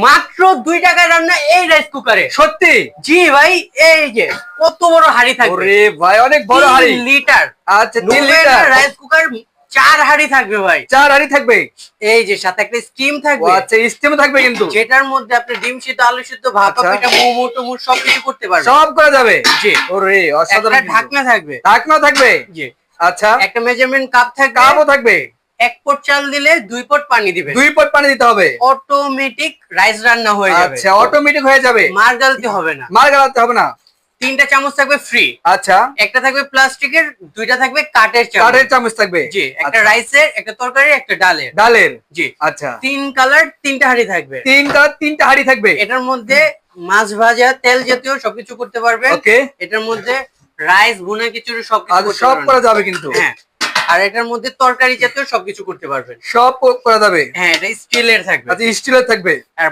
মাত্র 2 টাকায় রান্না এই রাইস কুকারে। সত্যি? জি ভাই, এই যে কত বড় হাড়ি থাকবে। ওরে ভাই অনেক বড় হাড়ি। 3 লিটার। আচ্ছা 3 লিটার রাইস কুকার 4 হাড়ি থাকবে ভাই। 4 হাড়ি থাকবে। এই যে সাথে একটা স্টিম থাকবে। আচ্ছা স্টিম থাকবে কিন্তু। যেটার মধ্যে আপনি ডিম সিদ্ধ, আলু সিদ্ধ, ভাপা পিঠা, মোমো টমো সবকিছু করতে পারবেন। সব করা যাবে। জি। ওরে অসাধারণ। একটা ঢাকনা থাকবে। ঢাকনা থাকবে। জি। আচ্ছা একটা মেজারমেন্ট কাপ থাকবে। কাপও থাকবে। 1 পট চাল দিলে 2 পট পানি দিবেন। 2 পট পানি দিতে হবে। অটোমেটিক রাইস রান্না হয়ে যাবে। আচ্ছা অটোমেটিক হয়ে যাবে। মার গালতে হবে না। মার গালাতে হবে না। 3টা চামচ থাকবে ফ্রি। আচ্ছা একটা থাকবে প্লাস্টিকের, 2টা থাকবে কাঠের চামচ। কাঠের চামচ থাকবে। জি, একটা রাইসের, একটা তরকারি, একটা ডালের। ডালের। জি। আচ্ছা 3 কালার 3টা হাঁড়ি থাকবে। 3 কালার 3টা হাড়ি থাকবে। এটার মধ্যে মাছ ভাজা, তেল জাতীয় সবকিছু করতে পারবেন। ওকে। এটার মধ্যে রাইস, ভুনা খিচুড়ি সবকিছু আর করতে সব পারবেন। করা যাবে কিন্তু। হ্যাঁ। আর এটার মধ্যে তরকারি জাতীয় সবকিছু করতে পারবেন। সব করা যাবে। হ্যাঁ, এটা স্টিলের থাকবে। আচ্ছা স্টিলের থাকবে। আর